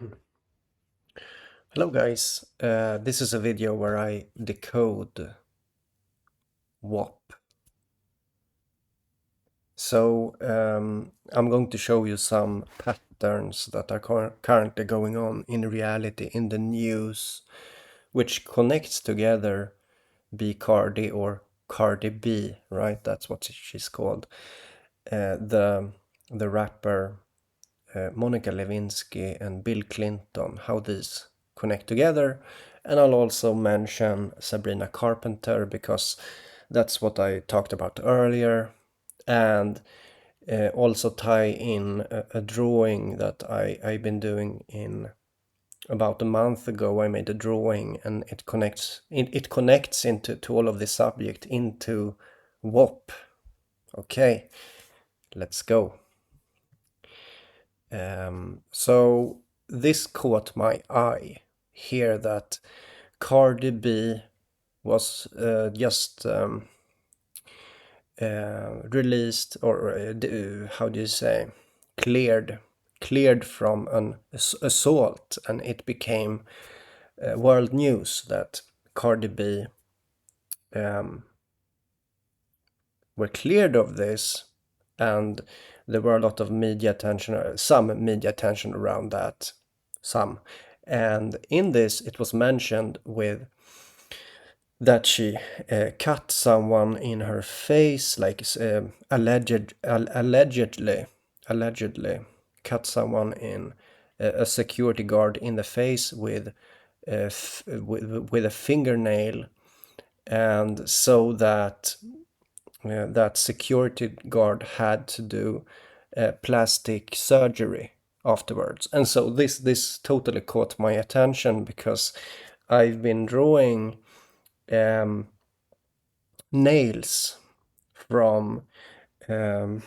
Hello guys, this is a video where I decode WAP. So I'm going to show you some patterns that are currently going on in reality in the news, which connects together Cardi or Cardi B, right? That's what she's called. The rapper Monica Lewinsky and Bill Clinton, how these connect together. And I'll also mention Sabrina Carpenter because that's what I talked about earlier. And also tie in a drawing that I've been doing in about a month ago. I made a drawing and it connects into all of the subject into WAP. Okay, let's go. So this caught my eye here that Cardi B was just released, or how do you say, cleared from an assault, and it became world news that Cardi B were cleared of this, and there were a lot of media attention, some media attention around that, and in this it was mentioned with that she cut someone in her face, like allegedly cut someone in a security guard in the face with with a fingernail, and so that that security guard had to do plastic surgery afterwards. And so this totally caught my attention because I've been drawing nails from a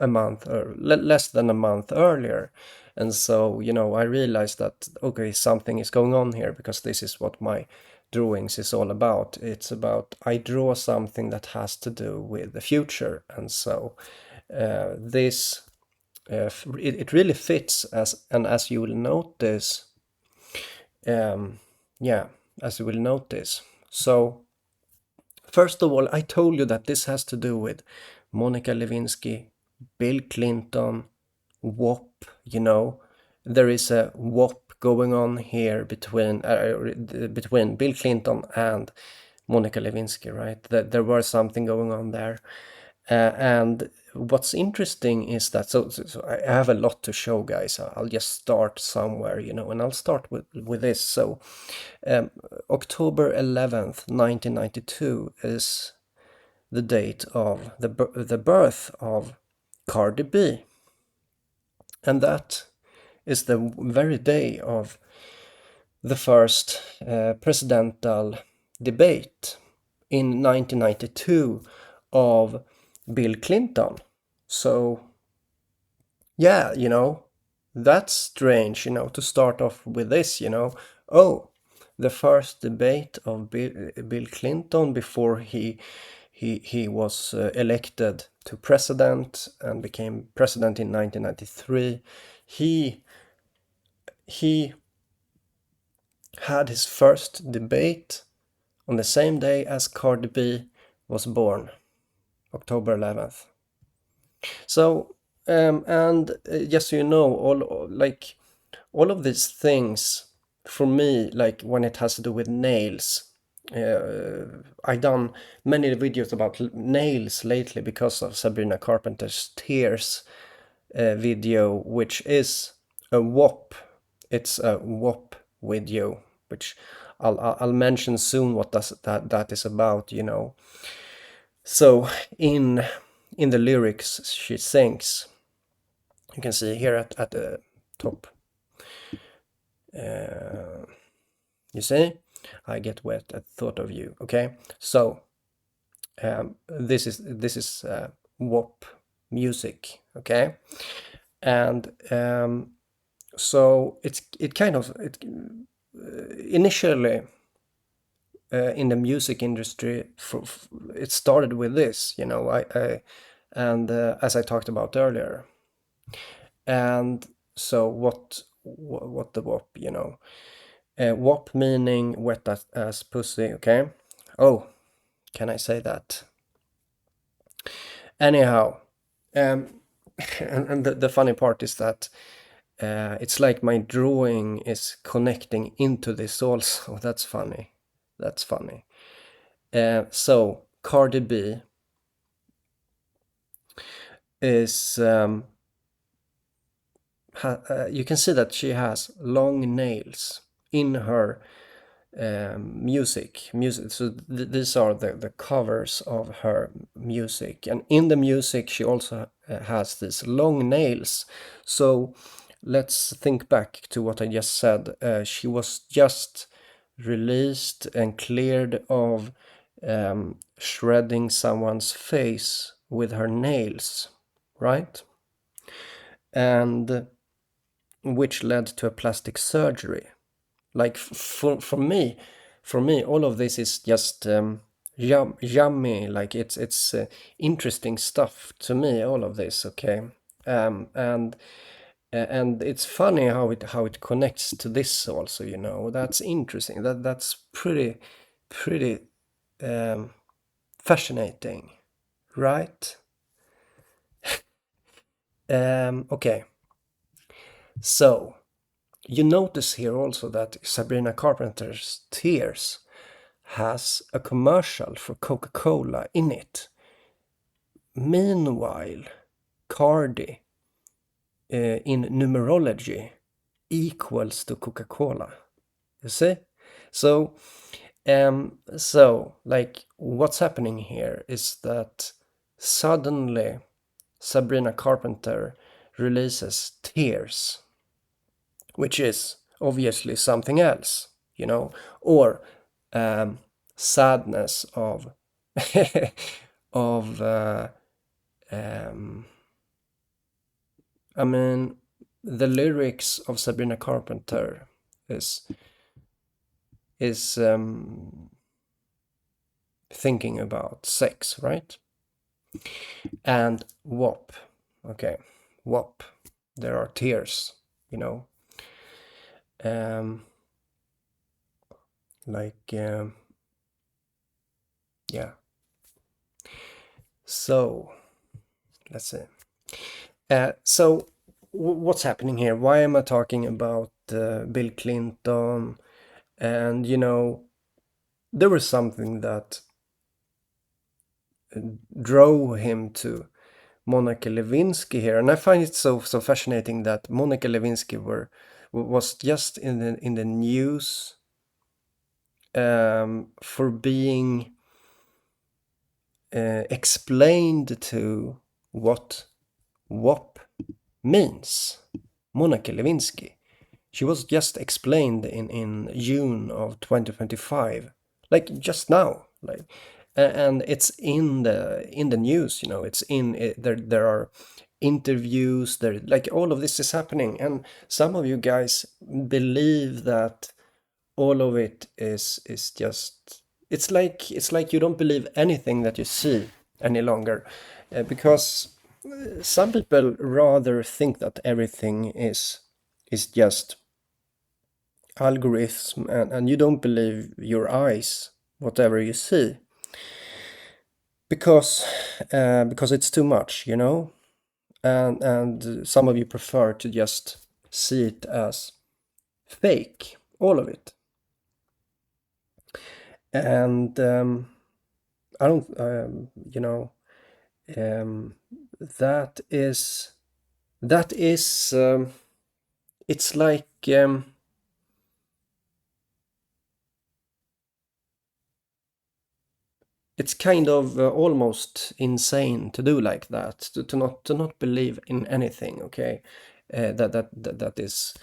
month or less than a month earlier. And so, I realized that, okay, something is going on here, because this is what my drawings is all about. It's about, I draw something that has to do with the future. And so this, it really fits, as you will notice, as you will notice. So first of all, I told you that this has to do with Monica Lewinsky, Bill Clinton, WAP. There is a WAP going on here between Bill Clinton and Monica Lewinsky, right? There was something going on there. And what's interesting is that, so I have a lot to show, guys. I'll just start somewhere, and I'll start with this. So October 11th, 1992 is the date of the birth of Cardi B. And that is the very day of the first presidential debate in 1992 of Bill Clinton. So, yeah, that's strange, to start off with this, Oh, the first debate of Bill Clinton before he was elected to president and became president in 1993. He had his first debate on the same day as Cardi B was born, October 11th. So, and just so you know, all of these things, for me, like when it has to do with nails, I've done many videos about nails lately because of Sabrina Carpenter's Tears video, which is a WAP. It's a WAP video, which I'll mention soon what that is about, So in the lyrics she sings, you can see here at the top. You see, I get wet at thought of you. Okay, so this is WAP music. Okay, and so it kind of initially in the music industry, it started with this, and as I talked about earlier. And so what what the WAP, you know. WAP meaning wet as pussy, okay? Oh, can I say that? Anyhow, and the funny part is that it's like my drawing is connecting into this also. That's funny. That's funny. So Cardi B is you can see that she has long nails in her music. So these are the covers of her music, and in the music she also has these long nails. So let's think back to what I just said. She was just released and cleared of shredding someone's face with her nails, right? And which led to a plastic surgery. Like for me, all of this is just yummy. Like it's interesting stuff to me. All of this, okay, and it's funny how it connects to this also. You know, that's interesting. That's pretty fascinating, right? Okay, so you notice here also that Sabrina Carpenter's Tears has a commercial for Coca-Cola in it. Meanwhile, Cardi in numerology equals to Coca-Cola. You see? So like what's happening here is that suddenly Sabrina Carpenter releases Tears, which is obviously something else, you know, or sadness of of I mean, the lyrics of Sabrina Carpenter is thinking about sex, right? And WAP, okay, WAP, there are tears, you know, yeah. So let's see. So what's happening here? Why am I talking about Bill Clinton? And you know, there was something that drove him to Monica Lewinsky here, and I find it so fascinating that Monica Lewinsky was just in the news for being explained to what WAP means. Monica Lewinsky. She was just explained in June of 2025, like just now, like, and it's in the news, you know. It's in it, there are interviews there, like all of this is happening, and some of you guys believe that all of it is just, it's like you don't believe anything that you see any longer, because some people rather think that everything is just algorithm, and you don't believe your eyes, whatever you see, because it's too much, you know, and some of you prefer to just see it as fake, all of it. And I don't, you know, that is it's like it's kind of almost insane to do like that, to not believe in anything, okay, that is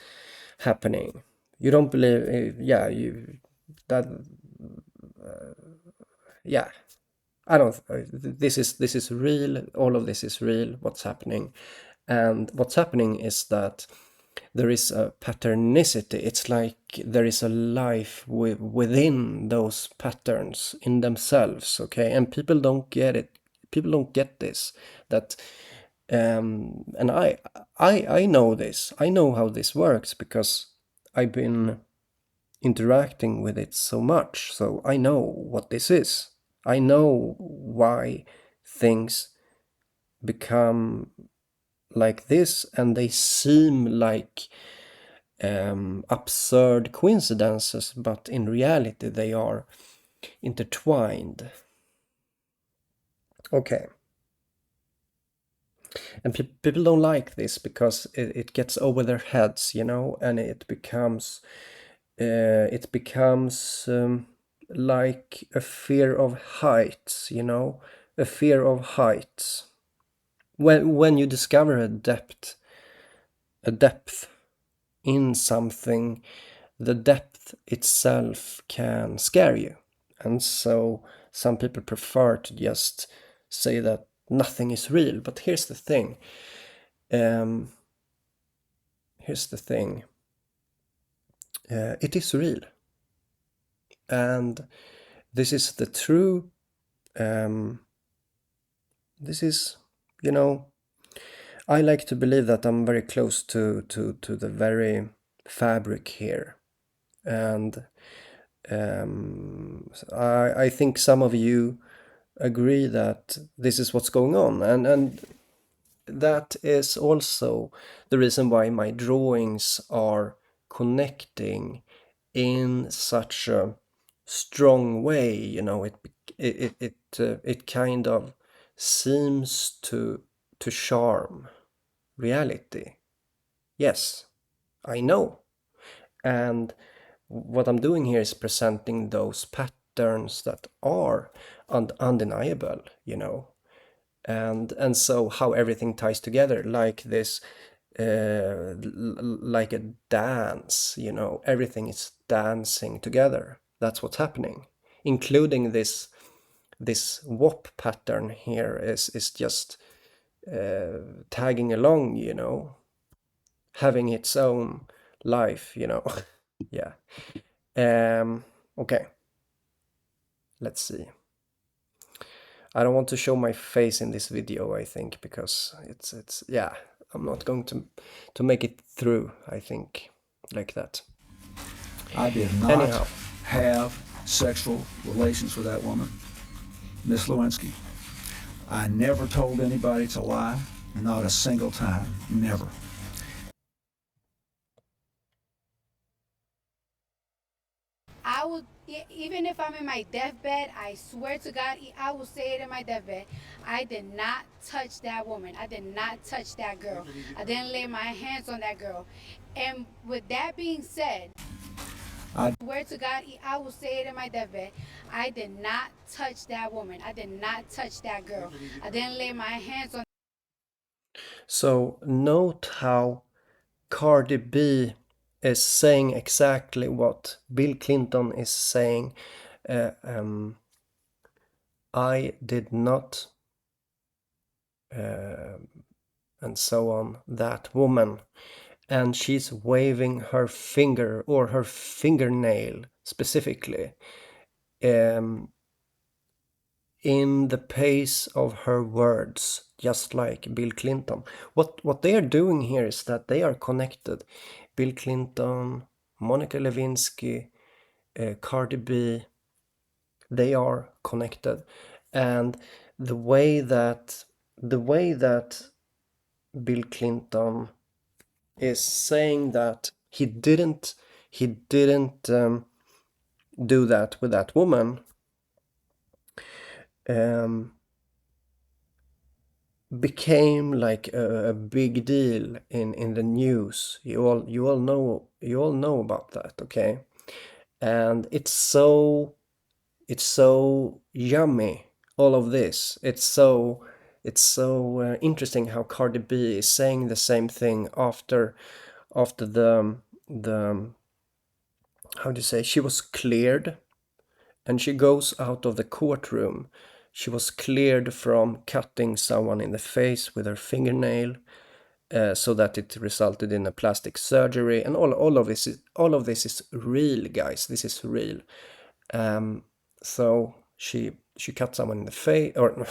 happening. You don't believe, yeah, you that yeah. I don't. This is real. All of this is real. What's happening, and what's happening is that there is a patternicity. It's like there is a life within those patterns in themselves. Okay, and people don't get it. People don't get this. That And I know this. I know how this works because I've been interacting with it so much. So I know what this is. I know why things become like this, and they seem like absurd coincidences, but in reality they are intertwined. Okay. And people don't like this because it gets over their heads, you know, and it becomes like a fear of heights, you know, a fear of heights. When you discover a depth in something, the depth itself can scare you. And so some people prefer to just say that nothing is real. But here's the thing. It is real. And this is the true, this is, you know, I like to believe that I'm very close to the very fabric here. And I think some of you agree that this is what's going on. And that is also the reason why my drawings are connecting in such a strong way. You know, it kind of seems to charm reality. Yes, I know. And what I'm doing here is presenting those patterns that are undeniable, you know. And so how everything ties together, like this, like a dance, you know, everything is dancing together. That's what's happening, including this WAP pattern here is just tagging along, you know, having its own life, you know. Yeah. Okay. Let's see. I don't want to show my face in this video, I think, because it's yeah, I'm not going to make it through, I think, like that. I did not have sexual relations with that woman, Miss Lewinsky. I never told anybody to lie, not a single time, never. I will, even if I'm in my deathbed, I swear to God, I will say it in my deathbed. I did not touch that woman. I did not touch that girl. I didn't lay my hands on that girl. And with that being said, I swear to God, I will say it in my deathbed. I did not touch that woman. I did not touch that girl. I didn't lay my hands on. So note how Cardi B is saying exactly what Bill Clinton is saying. I did not, and so on, that woman. And she's waving her finger or her fingernail specifically in the pace of her words, just like Bill Clinton. What they are doing here is that they are connected. Bill Clinton, Monica Lewinsky, Cardi B, they are connected. And the way that Bill Clinton is saying that he didn't do that with that woman, became like a big deal in the news. You all know about that, okay? And it's so yummy, all of this. It's so interesting how Cardi B is saying the same thing after the how do you say, she was cleared, and she goes out of the courtroom. She was cleared from cutting someone in the face with her fingernail, so that it resulted in a plastic surgery, and all of this is real, guys. This is real. So she she cut someone in the face, or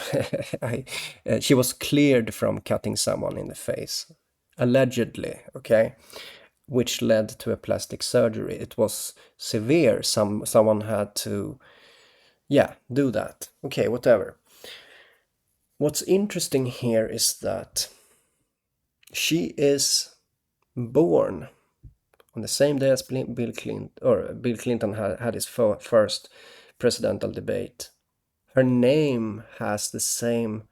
she was cleared from cutting someone in the face, allegedly, okay, which led to a plastic surgery. It was severe. Someone had to, yeah, do that. Okay, whatever. What's interesting here is that she is born on the same day as Bill Clinton had his first presidential debate. Her name has the same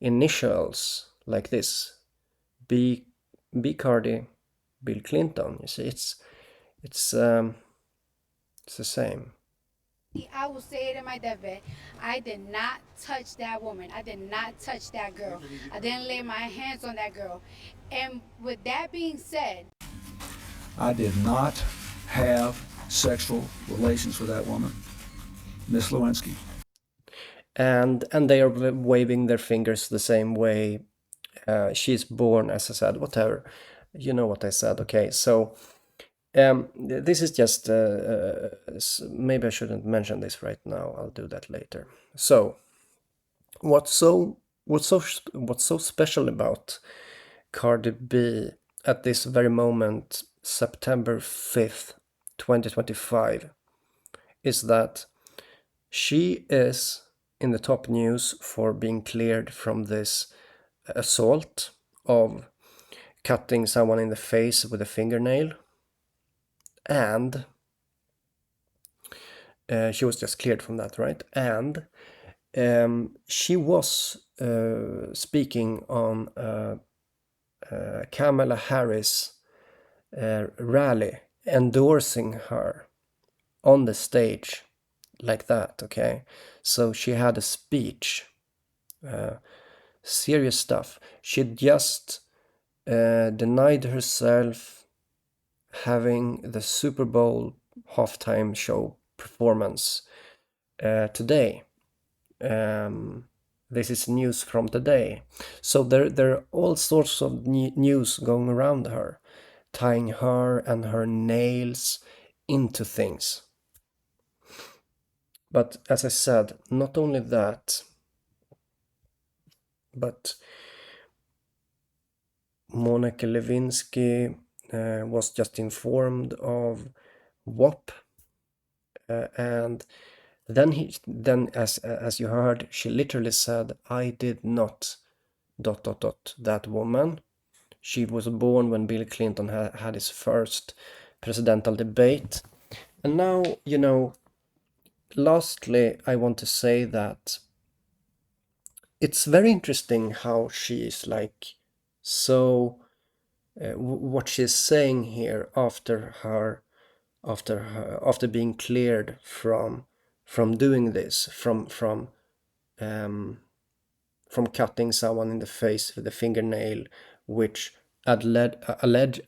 initials like this: B Cardi, Bill Clinton. You see, it's the same. I will say it in my deathbed. I did not touch that woman. I did not touch that girl. I didn't lay my hands on that girl. And with that being said, I did not have sexual relations with that woman, Miss Lewinsky. And they are waving their fingers the same way. She's born, as I said, whatever. You know what I said, okay? So this is just maybe I shouldn't mention this right now. I'll do that later. So what's so special about Cardi B at this very moment, September 5th, 2025, is that she is in the top news for being cleared from this assault of cutting someone in the face with a fingernail. And she was just cleared from that, right? And she was speaking on Kamala Harris rally, endorsing her on the stage like that, okay? So she had a speech, serious stuff. She just denied herself having the Super Bowl halftime show performance today. This is news from today. So there are all sorts of news going around her, tying her and her nails into things. But as I said, not only that, but Monica Lewinsky was just informed of WAP, and then as you heard, she literally said, "I did not ... that woman. She was born when Bill Clinton had his first presidential debate." And now, you know, lastly, I want to say that it's very interesting how she is like, so what she's saying here after being cleared from doing this, from cutting someone in the face with a fingernail, which allegedly,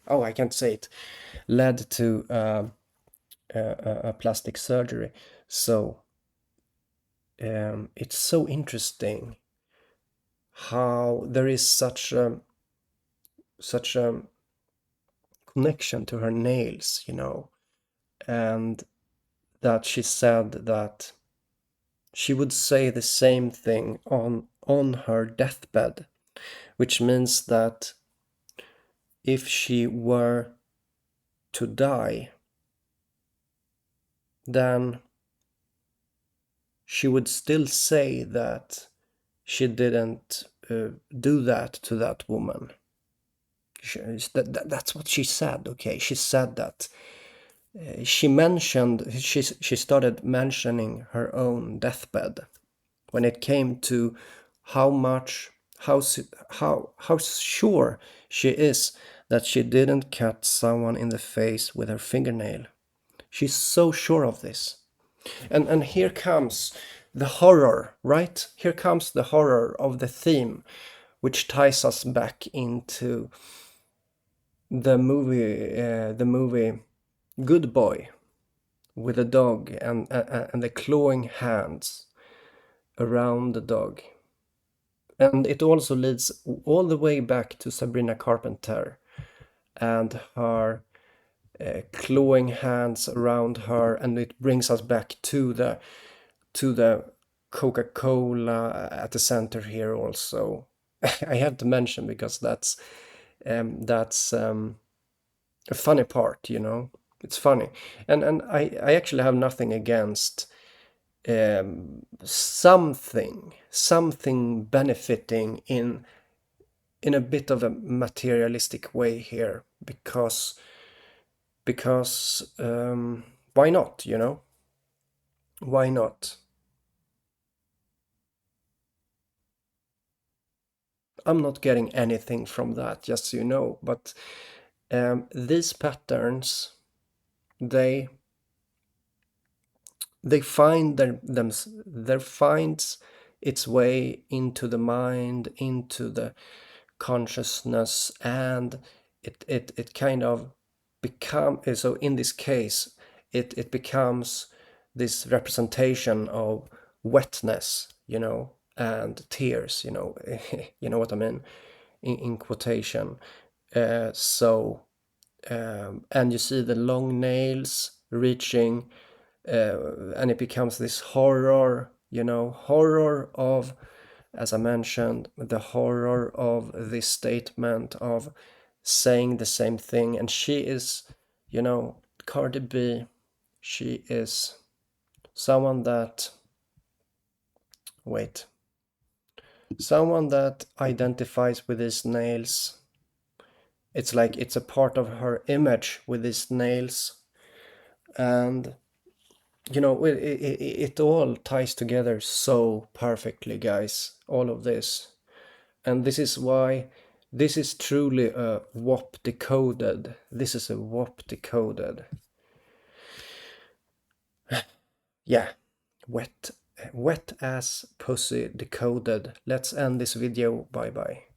oh, I can't say it, led to a plastic surgery. So it's so interesting how there is such a connection to her nails, you know, and that she said that she would say the same thing on her deathbed, which means that if she were to die, then she would still say that she didn't do that to that woman. That's what she said, okay? She said that. She started mentioning her own deathbed when it came to how sure she is that she didn't cut someone in the face with her fingernail. She's so sure of this. And here comes the horror, right? Here comes the horror of the theme, which ties us back into the movie Good Boy, with the dog and the clawing hands around the dog. And it also leads all the way back to Sabrina Carpenter and her clawing hands around her, and it brings us back to the Coca-Cola at the center here also. I have to mention because that's a funny part, you know. It's funny, and I actually have nothing against something benefiting in a bit of a materialistic way here, because why not, you know? Why not? I'm not getting anything from that, just so you know, but these patterns, they find there finds its way into the mind, into the consciousness, and it kind of become, so in this case it becomes this representation of wetness, you know, and tears, you know. You know what I mean, in quotation. And you see the long nails reaching, and it becomes this horror, you know, horror of, as I mentioned, the horror of this statement of saying the same thing. And she is, you know, Cardi B, she is someone that, someone that identifies with these nails. It's like it's a part of her image with these nails. And you know, it all ties together so perfectly, guys, all of this. And this is why this is truly a WAP decoded. This is a WAP decoded. Yeah, wet ass pussy decoded. Let's end this video. Bye bye.